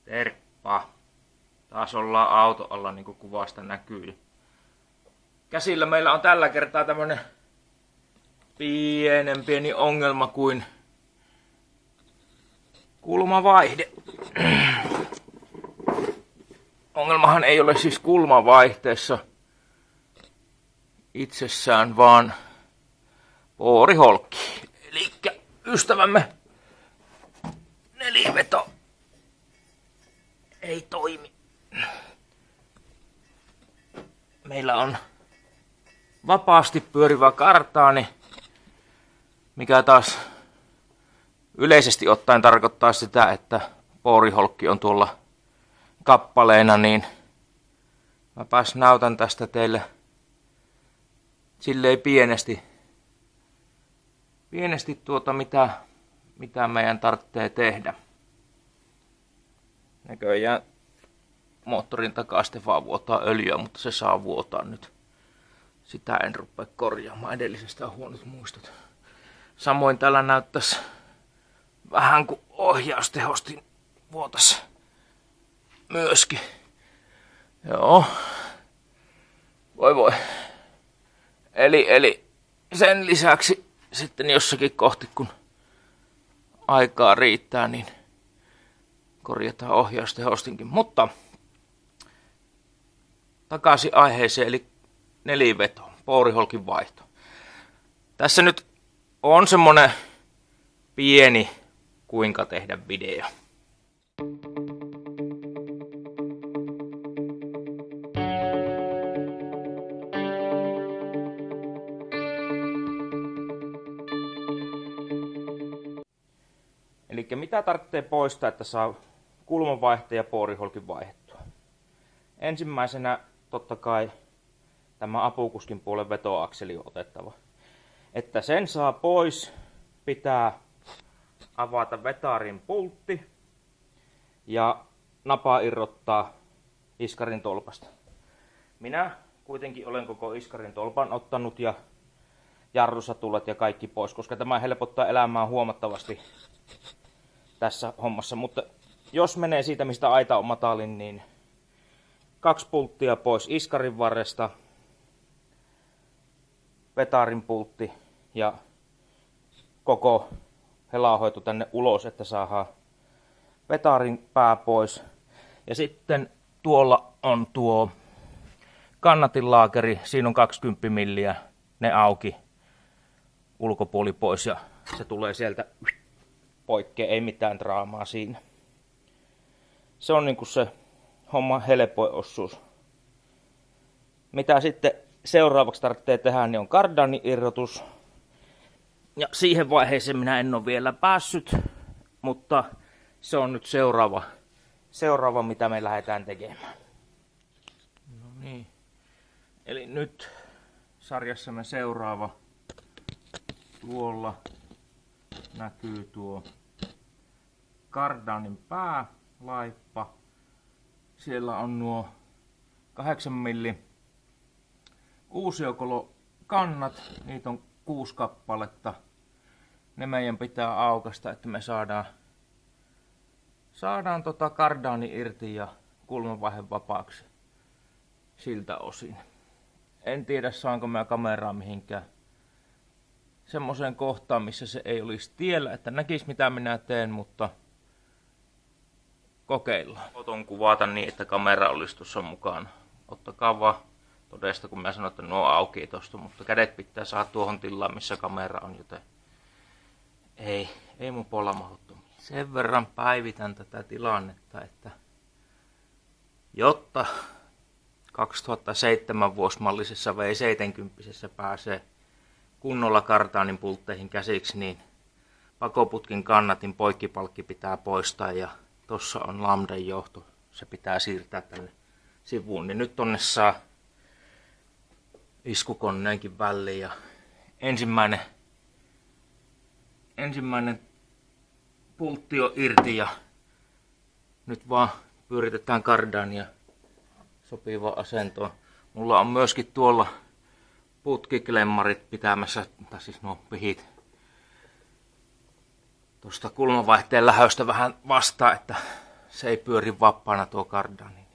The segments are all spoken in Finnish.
Terppa. Taas ollaan auto alla, niin kuin kuvasta näkyy. Käsillä meillä on tällä kertaa tämmönen pieni ongelma kuin kulmavaihde. Ongelmahan ei ole siis kulmavaihteessa itsessään, vaan pooriholkki. Elikkä ystävämme neliveto ei toimi. Meillä on vapaasti pyörivä kartaani, mikä taas yleisesti ottaen tarkoittaa sitä, että pooriholkki on tuolla kappaleena, niin mäpäs näytän tästä teille silleen pienesti mitä meidän tarvitsee tehdä. Näköjään moottorin takaa sitten vaan vuotaa öljyä, mutta se saa vuotaa nyt. Sitä en rupea korjaamaan, edellisestä on huonot muistot. Samoin täällä näyttäisi vähän kuin ohjaustehostin vuotas myöskin. Joo. Voi. Eli sen lisäksi sitten jossakin kohti, kun aikaa riittää, niin korjataan ohjaustehostinkin. Mutta takaisin aiheeseen, eli neliveto, pooriholkin vaihto. Tässä nyt on semmonen pieni kuinka tehdä video. Eli mitä tarvitsee poistaa, että saa kulmanvaihteen ja pooriholkin vaihdettua? Ensimmäisenä totta kai tämä apukuskin puolen vetoakseli on otettava. Että sen saa pois, pitää avata vetarin pultti ja napa irrottaa iskarin tolpasta. Minä kuitenkin olen koko iskarin tolpan ottanut ja jarrusatulat ja kaikki pois, koska tämä helpottaa elämää huomattavasti tässä hommassa. Mutta jos menee siitä, mistä aita on matalin, niin 2 pulttia pois iskarin varresta, vetarin pultti ja koko helahoito tänne ulos, että saadaan vetarin pää pois. Ja sitten tuolla on tuo kannatinlaakeri, siinä on 20 milliä, ne auki, ulkopuoli pois ja se tulee sieltä poikkeen, ei mitään draamaa siinä. Se on niinku se homma helpoin osuus. Mitä sitten seuraavaksi tarvitsee tehdä, niin on kardanin irrotus. Ja siihen vaiheeseen minä en ole vielä päässyt, mutta se on nyt seuraava mitä me lähdetään tekemään. No niin. Eli nyt sarjassamme seuraava. Tuolla näkyy tuo kardanin pää, laippa. Siellä on nuo 8 milli uusiokolo-kannat. Niitä on 6 kappaletta. Ne meidän pitää aukaista, että me saadaan kardani irti ja kulmanvaihe vapaaksi siltä osin. En tiedä, saanko mä kameraa mihinkään semmoiseen kohtaan, missä se ei olisi tiellä, että näkisi mitä minä teen, mutta kokeillaan. Oton kuvata niin, että kamera olisi tuossa mukana. Ottakaa vaan todesta, kun mä sanon, että nuo auki tosta, mutta kädet pitää saada tuohon tilaan, missä kamera on, joten ei mun puolella mahdottomia. Sen verran päivitän tätä tilannetta, että jotta 2007 vuosimallisessa V70 pääsee kunnolla kartaanin pultteihin käsiksi, niin pakoputkin kannatin poikkipalkki pitää poistaa ja tossa on lambdan johto, se pitää siirtää tänne sivuun, niin nyt tonne saa iskukoneenkin väliin ja ensimmäinen pultti on irti ja nyt vaan pyöritetään kardaania sopivaan asentoon. Mulla on myöskin tuolla putkiklemmarit pitämässä, tai siis nuo pihit tuosta kulmavaihteen lähöstä vähän vastaan, että se ei pyöri vapaana tuo kardani.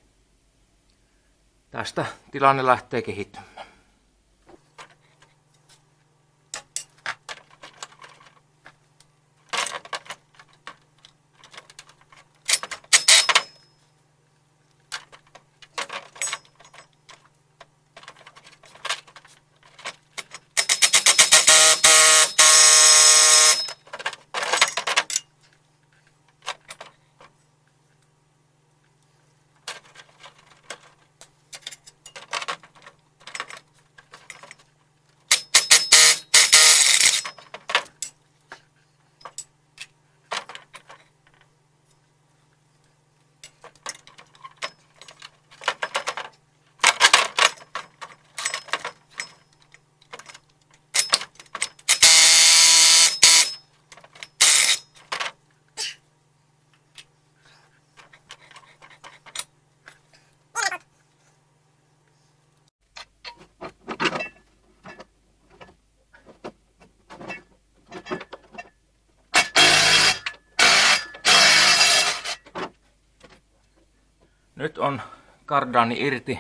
Tästä tilanne lähtee kehittymään. Nyt on kardani irti.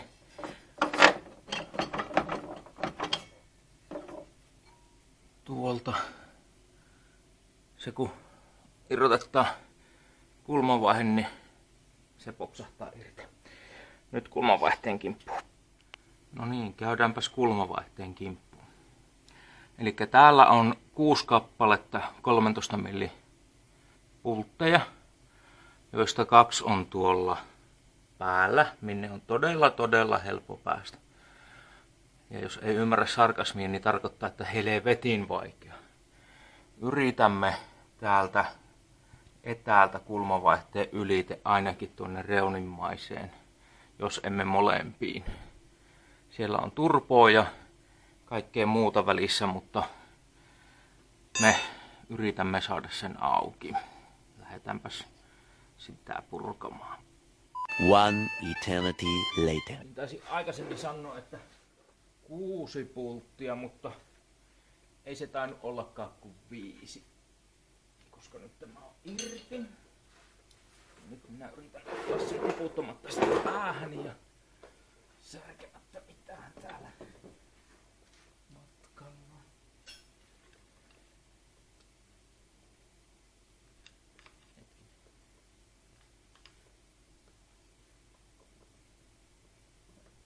Tuolta. Se kun irrotetaan kulmanvaihe, niin se popsahtaa irti. Nyt kulmanvaihteen kimppuun. No niin, käydäänpäs kulmanvaihteen kimppuun. Eli täällä on 6 kappaletta 13 mm pultteja, joista 2 on tuolla päällä, minne on todella helppo päästä. Ja jos ei ymmärrä sarkasmia, niin tarkoittaa, että helvetin vaikea. Yritämme täältä etäältä kulmanvaihteen ylite ainakin tuonne reunimmaiseen, jos emme molempiin. Siellä on turpoa ja kaikkea muuta välissä, mutta me yritämme saada sen auki. Lähdetäänpäs sitä purkamaan. One eternity later. Taisin aikaisemmin sanoa, että 6 pulttia, mutta ei se tainnut ollakaan kuin 5. Koska nyt tämä on irti. Nyt minä yritän ottaa sen tiputtamatta sitä päähän ja särkemättä mitään täällä matkalla.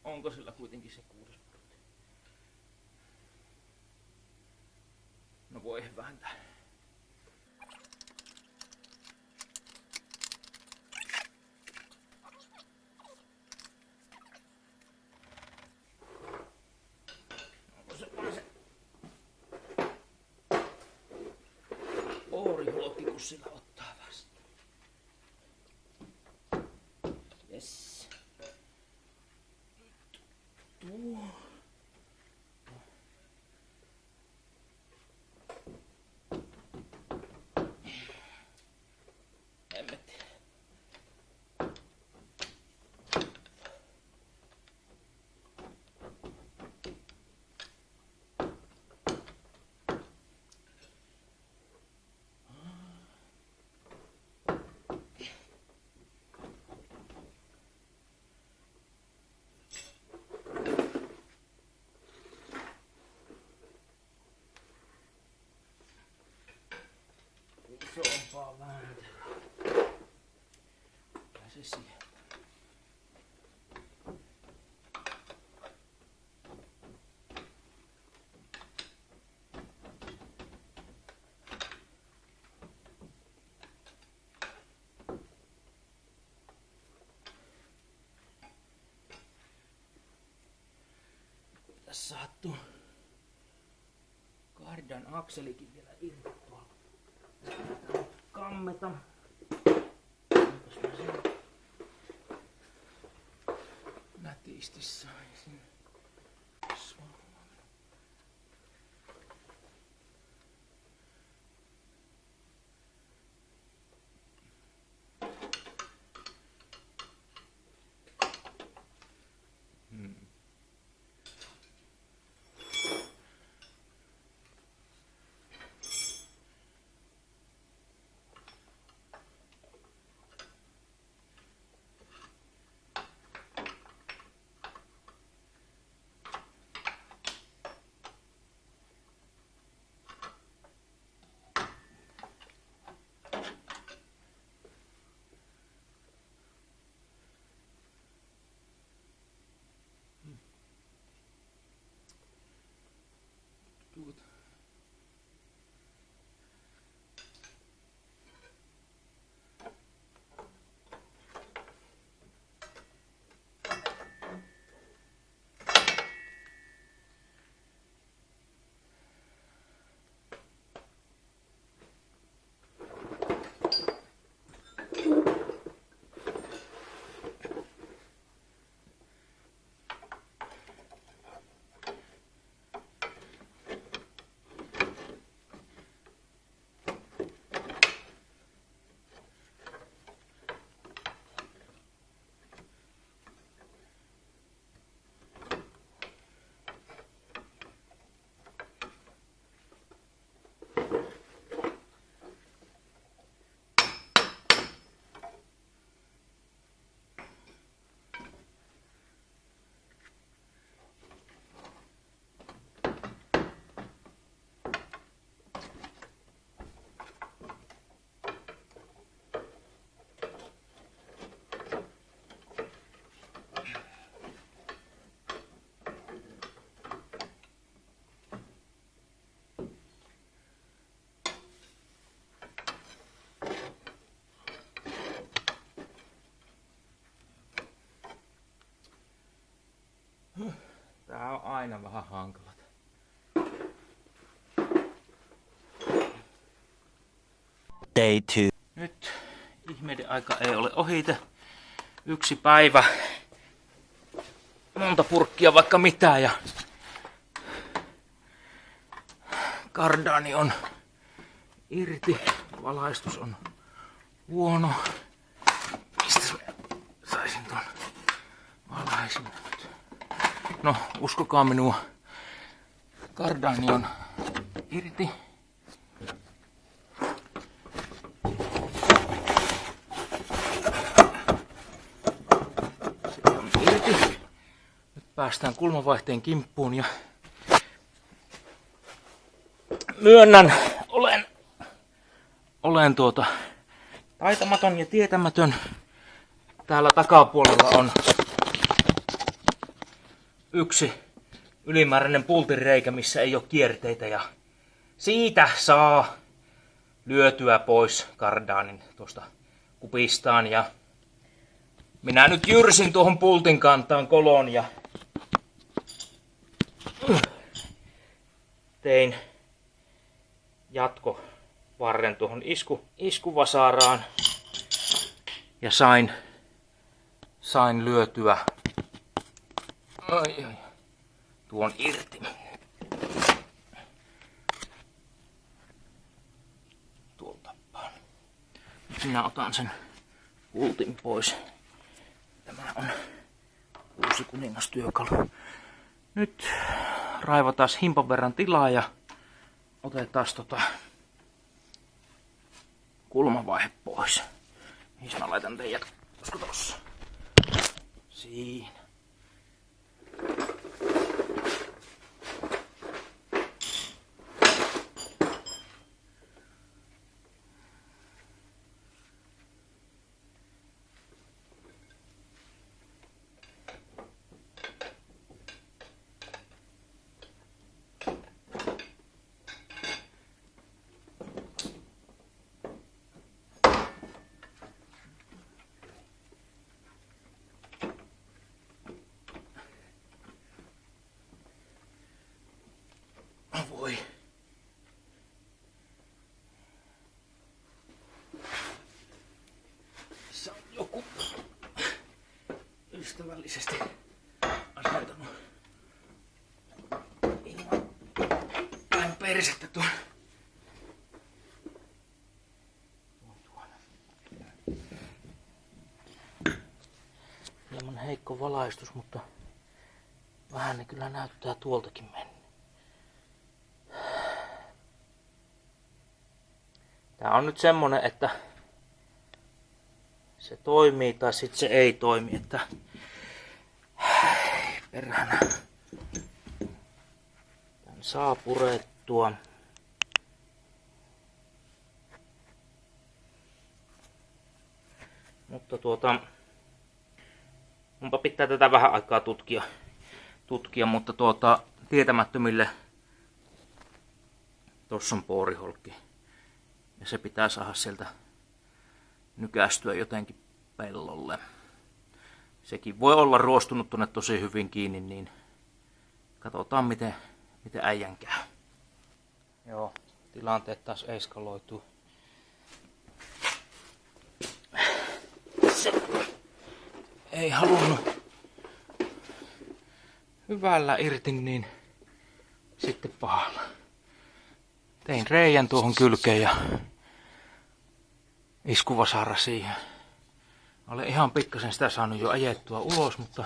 Onko sillä kuitenkin se 6 pultti? No voi vääntää. Oorihuokki, kun sillä ottaa vastaan. Yes. Tuo. Hemmetti. Isompaa vääntelyä. Ja se sieltä. Tässä sattuu kardan akselikin vielä irti tuolla. Kammeta. Onpas mä sen nätisti saisin solman. aina vähän hankalat. Day 2. Nyt ihmeiden aika ei ole ohite. 1 päivä. Monta purkkia vaikka mitään ja kardani on irti. Valaistus on huono. Mistä saisin ton valaisin nyt? No, uskokaa minua. Kardani on irti. Se on irti. Nyt päästään kulmavaihteen kimppuun ja myönnän, olen taitamaton ja tietämätön. Täällä takapuolella on yksi ylimääräinen pultinreikä, missä ei ole kierteitä ja siitä saa lyötyä pois kardaanin tuosta kupistaan ja minä nyt jyrsin tuohon pultin kantaan kolon ja tein jatkovarren tuohon iskuvasaraan ja sain lyötyä tuon irti. Tuolta. Nyt minä otan sen pultin pois. Tämä on uusi kuningastyökalu. Nyt raivataan himpan verran tilaa ja otetaan kulmavaihe pois. Mihin mä laitan teidät? Olisiko tossa? Siinä. Voi. Tässä on joku ystävällisesti asentanut ilman päin persettä tuon. Hieman heikko valaistus, mutta vähän ne kyllä näyttää tuoltakin mennä. Tää on nyt semmonen, että se toimii tai sit se ei toimi, että perhana. Tän saa purettua. Mutta munpa pitää tätä vähän aikaa tutkia, mutta tietämättömille tossa on pooriholkki. Ja se pitää saada sieltä nykästyä jotenkin pellolle. Sekin voi olla ruostunut tuonne tosi hyvin kiinni, niin katsotaan miten äijän käy. Joo, tilanteet taas eskaloituu. Se ei halunnut hyvällä irti, niin sitten pahalla. Tein reijän tuohon kylkeen ja iskuvasara siihen. Olen ihan pikkasen sitä saanut jo ajettua ulos, mutta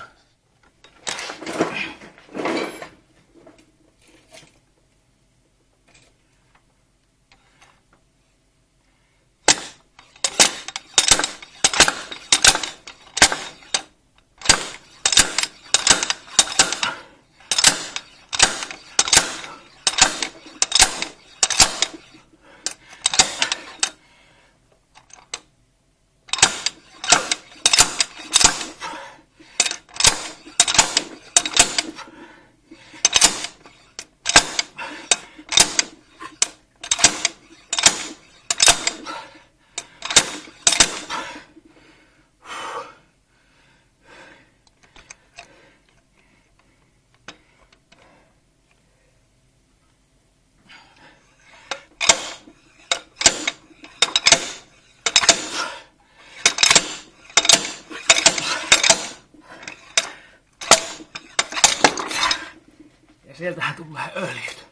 sieltähän tulee öljyt.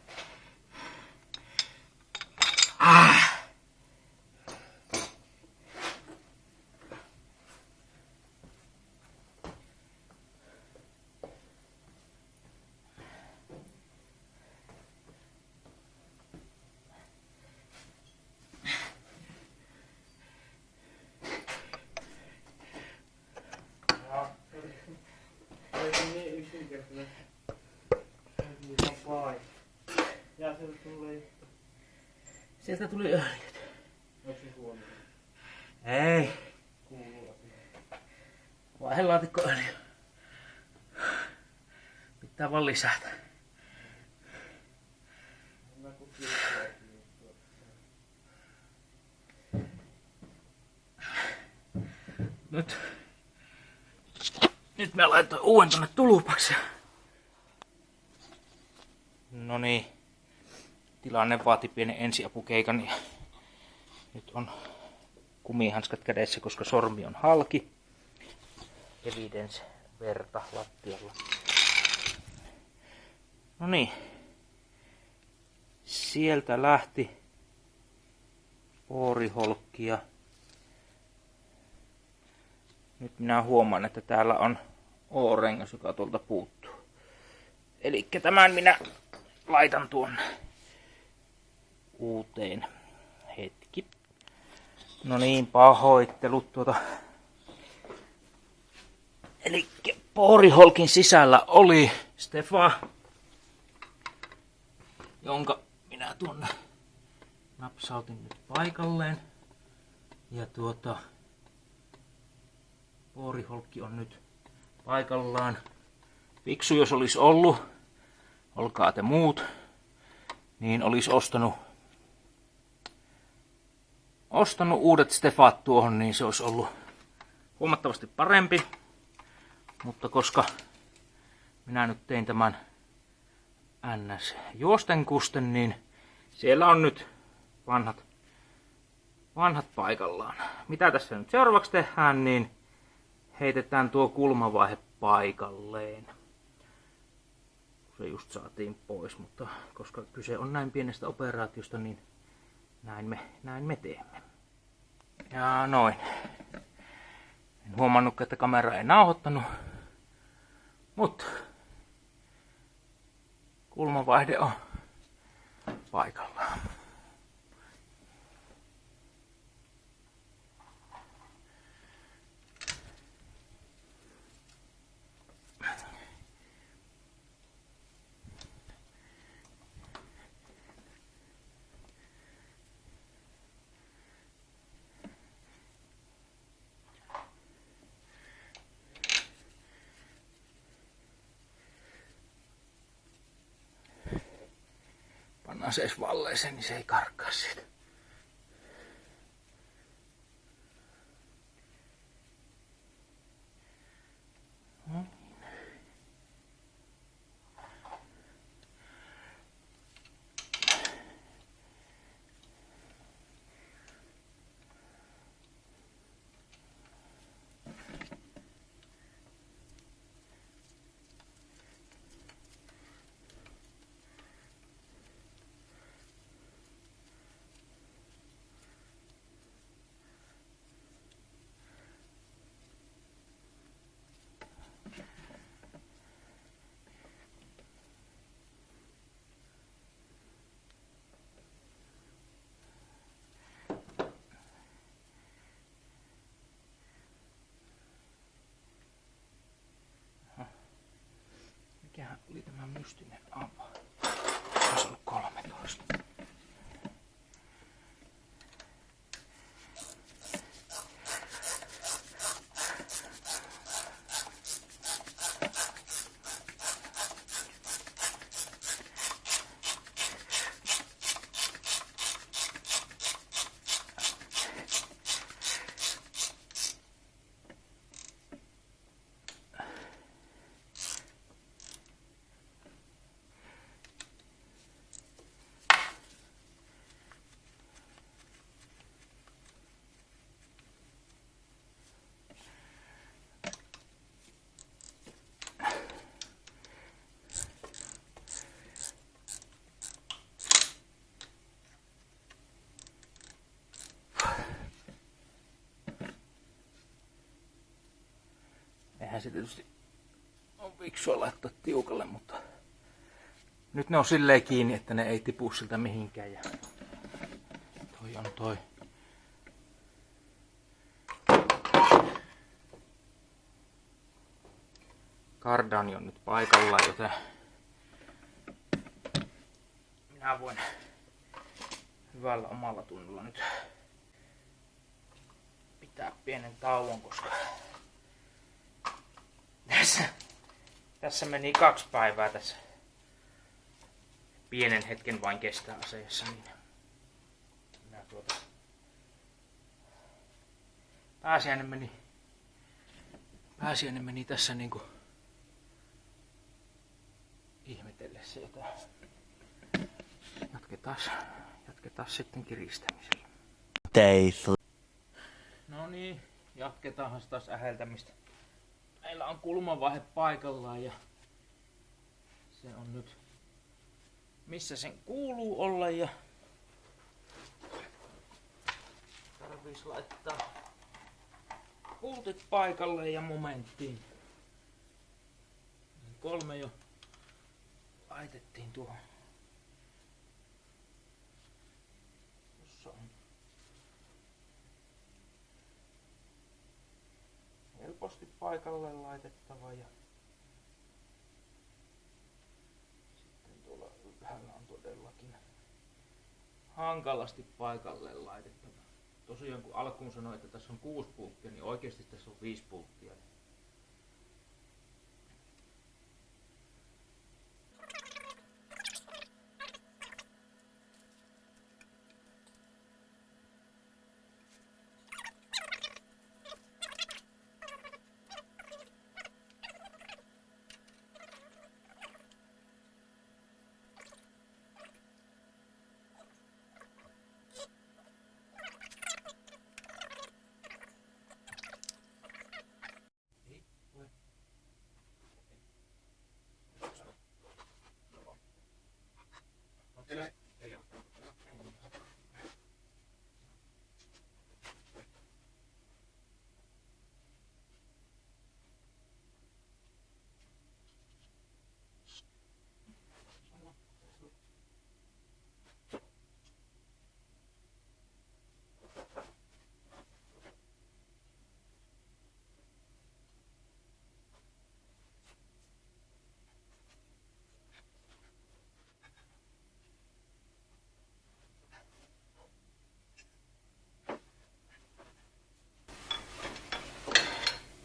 Sieltä tuli öljyt. Onko se huono? Ei. Kuuluu asia. Vaihelaatikko öljy. Pitää vaan lisätä. Nyt mä laitoin uuden tonne tulupaksi. No niin. Tilanne vaati pienen ensiapukeikan ja nyt on kumihanskat kädessä, koska sormi on halki. Evidence verta lattialla. No niin. Sieltä lähti pooriholkkia. Nyt minä huomaan, että täällä on O-rengas, joka tuolta puuttuu. Elikkä tämän minä laitan tuonne uuteen hetki. No niin, pahoittelut Elikkä pooriholkin sisällä oli Stefan, jonka minä tuonne napsautin nyt paikalleen. Ja pooriholkki on nyt paikallaan. Fiksu jos olisi ollut, olkaa te muut, niin olisi ostanut uudet Stefat tuohon, niin se olisi ollut huomattavasti parempi. Mutta koska minä nyt tein tämän NS juostenkusten, niin siellä on nyt vanhat paikallaan. Mitä tässä nyt seuraavaksi tehdään, niin heitetään tuo kulmavaihe paikalleen. Se just saatiin pois, mutta koska kyse on näin pienestä operaatiosta, niin näin me teemme. Ja noin. En huomannut, että kamera ei nauhoittanut, mutta kulmavaihde on paikallaan. Pannaan se edes valleeseen, niin se ei karkaa siitä. Mikähän oli tämä mystinen ava? Olisi ollut 13. eihän se tietysti on fiksua laittaa tiukalle, mutta nyt ne on silleen kiinni, että ne ei tipu siltä mihinkään. Ja toi on toi. Kardani on nyt paikallaan, joten minä voin hyvällä omalla tunnolla nyt pitää pienen tauon, koska tässä meni 2 päivää tässä pienen hetken vain kestää aseessa, niin minä pääsiäinen meni tässä niinku ihmetellessä jotain. Jatketaan sitten kiristämisellä. Day 3. No niin, jatketaanhan taas äheltämistä. Meillä on kulmavaihe paikallaan ja se on nyt missä sen kuuluu olla ja tarviis laittaa pultit paikalle ja momenttiin. 3 jo laitettiin tuohon. Jossa on helposti paikalle laitettava ja sitten tuolla ylhäällä on todellakin hankalasti paikalle laitettava. Tosiaan kun alkuun sanoin, että tässä on 6 pulttia, niin oikeasti tässä on 5 pulttia.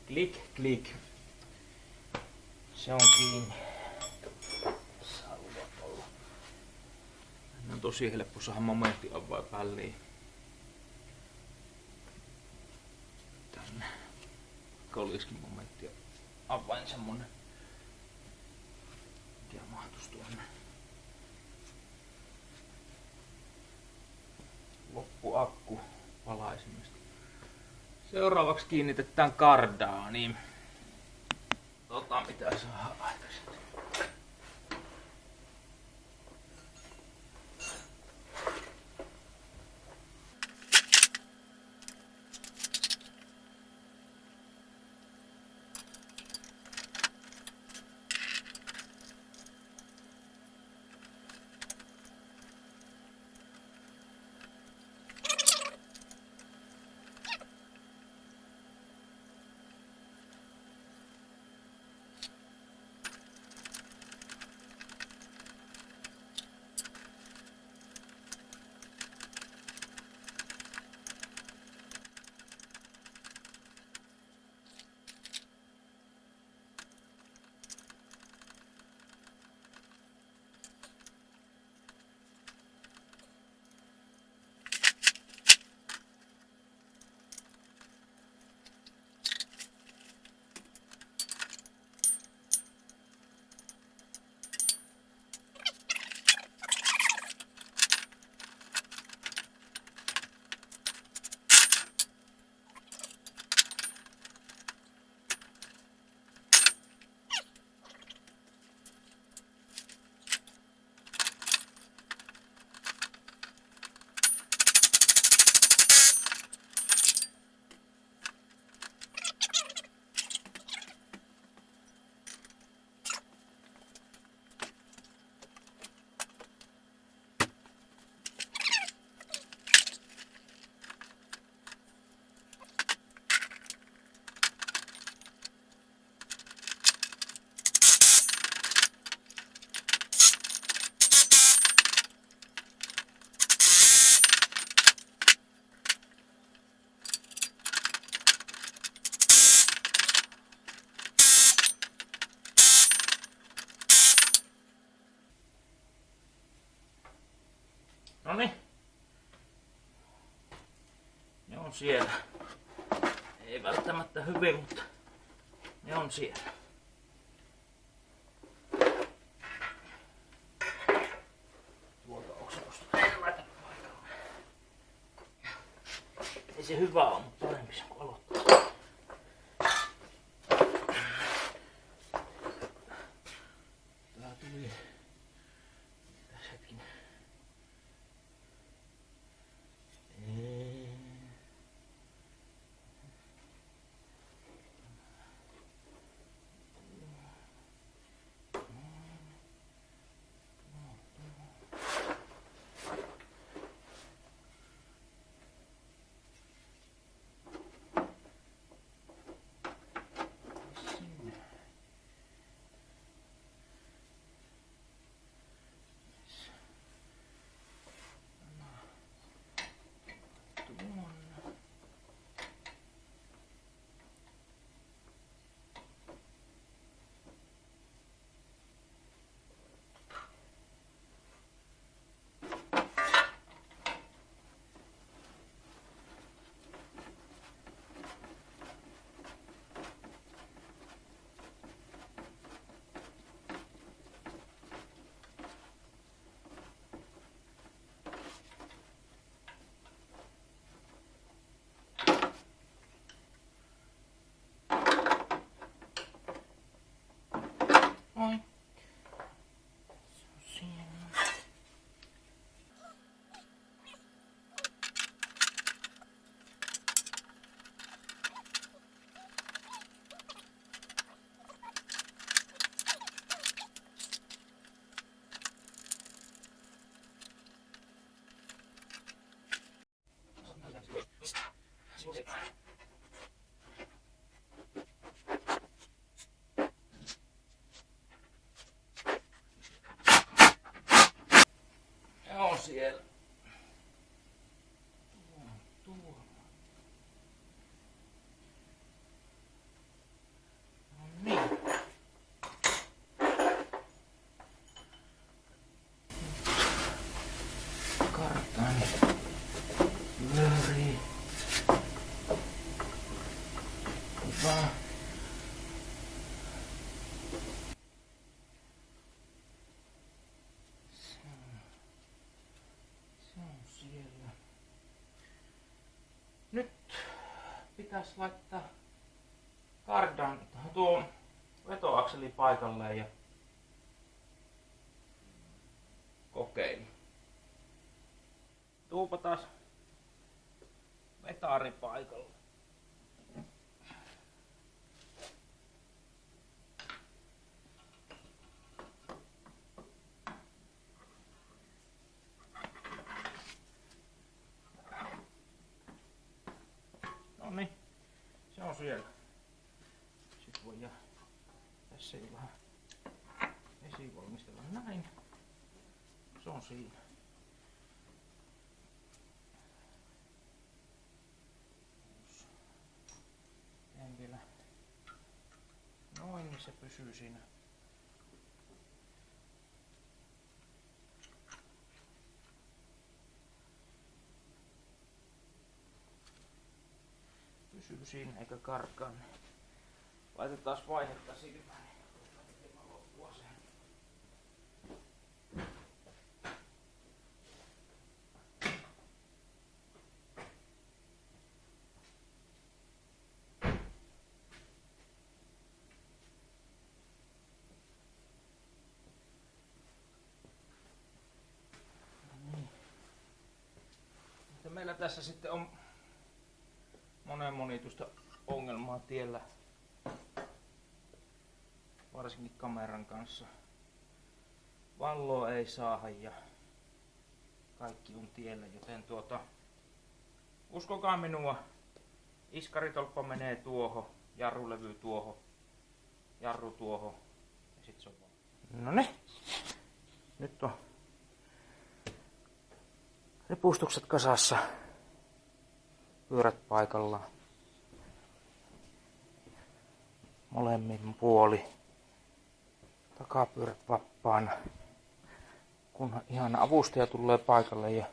Klik, klik. Se on kiinni. Sauva olla. On tosi helppo saada momentti avain pälliin. Tänne. Olisikin momentti avain semmonen. Mikä mahtuisi tuonne. Loppuakku palaisimesta. Seuraavaksi kiinnitetään kardaaniin. Mitä saa aikaisemmin. Noniin. Ne on siellä. Ei välttämättä hyvin, mutta ne on siellä. Tuolta oksennusta ei laita paikalle. Ei se hyvä ole, mutta parempi se kuin aloittaa. Tää tuli. Mitäs hetkinen. Oi. Se on siinä. On siellä. Tuo. No niin. Kartani. Löri. Hyvä. Nyt pitäisi laittaa kardan tuo vetoakseli paikalleen ja kokeilla. Tuupa taas vetari paikalle. Noniin, se on siellä. Sitten voi tässä ei vähän esivalmistella näin. Se on siinä. Teen vielä noin, niin se pysyy siinä. Pysyy siinä eikä karkaa. Laitetaan vaihetta silmään. Meillä tässä sitten on monituista ongelmaa tiellä, varsinkin kameran kanssa. Valoa ei saada ja kaikki on tiellä, joten uskokaa minua, iskaritolppa menee tuohon, jarrulevy tuohon, jarru tuohon ja sit se on vaan. Noniin, nyt on ripustukset kasassa, pyörät paikallaan, molemmin puoli, takapyörät vapaana, kun ihan avustaja tulee paikalle ja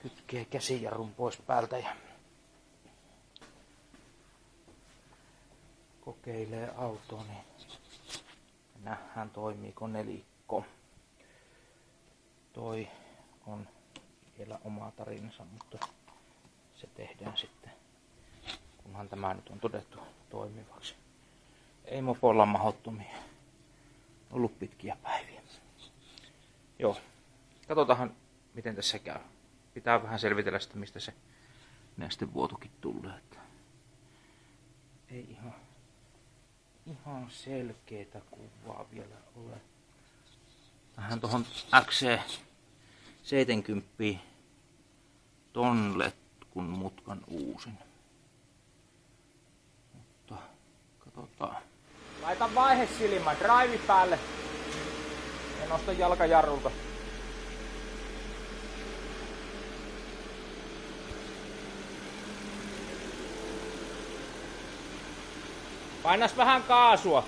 kytkee käsijarrun pois päältä ja kokeilee autoa, niin nähdään toimiiko nelikko. Toi on vielä oma tarinansa, mutta se tehdään sitten, kunhan tämä nyt on todettu toimivaksi. Ei mopoilla mahdottomia. Ollut pitkiä päiviä. Joo. Katsotaanhan miten tässä käy. Pitää vähän selvitellä sitä, mistä se nestevuotokin tulee. Ei ihan selkeätä kuvaa vielä ole. Vähän tuohon XC70 tonle kun mutkan uusin. Mutta katsotaan. Laita vaihesilmä, drive päälle ja nosta jalkajarrulta. Painas vähän kaasua.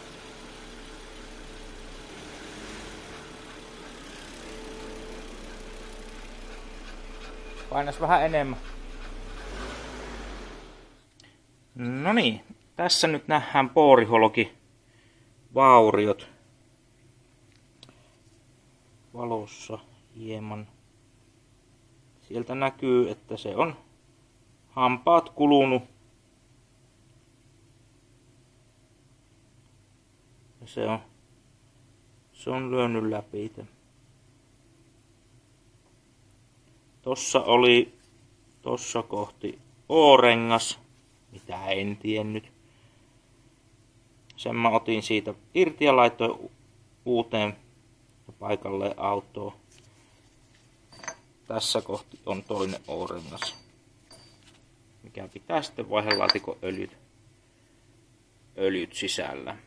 Painas vähän enemmän. No niin, tässä nyt nähdään poorihologi vauriot. Valossa hieman. Sieltä näkyy, että se on hampaat kulunut. Ja se on lyönyt läpi. Tossa kohti O-rengas, mitä en tiennyt. Sen mä otin siitä irti ja laitoin uuteen paikalleen autoon. Tässä kohti on toinen O-rengas, mikä pitää sitten vaihelaatikon öljyt sisällä.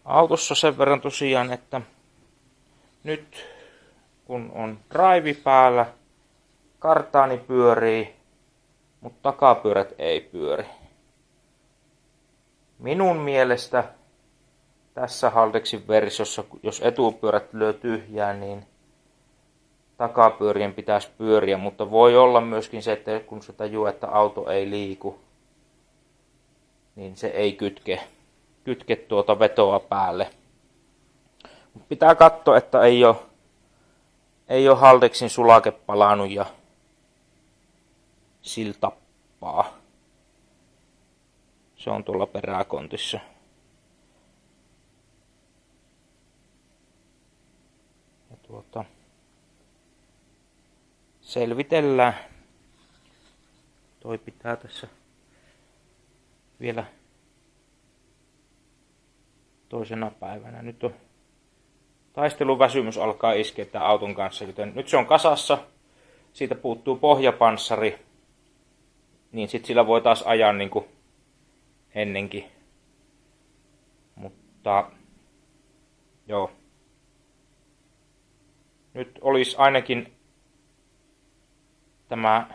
Autossa sen verran tosiaan, että nyt kun on drive päällä, kartaani pyörii, mutta takapyörät ei pyöri. Minun mielestä tässä Haldexin versiossa, jos etupyörät lyö tyhjää, niin takapyörien pitäisi pyöriä, mutta voi olla myöskin se, että kun se tajuaa, että auto ei liiku, niin se ei kytke tuota vetoa päälle. Pitää katsoa, että ei ole Haldexin sulake palannut ja sillä tappaa. Se on tuolla peräkontissa. Ja selvitellään. Toi pitää tässä vielä toisena päivänä. Nyt on taisteluväsymys alkaa iskeä tämän auton kanssa, joten nyt se on kasassa. Siitä puuttuu pohjapanssari. Niin sit sillä voi taas ajaa niin kuin ennenkin. Mutta joo. Nyt olisi ainakin tämä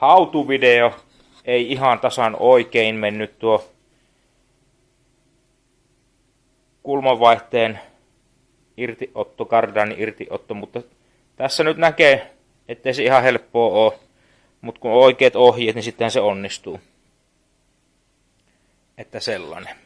how-to-video ei ihan tasan oikein mennyt tuo kulmanvaihteen irtiotto, kardaanin irtiotto, mutta tässä nyt näkee, ettei se ihan helppoa ole, mutta kun on oikeat ohjeet, niin sitten se onnistuu. Että sellainen.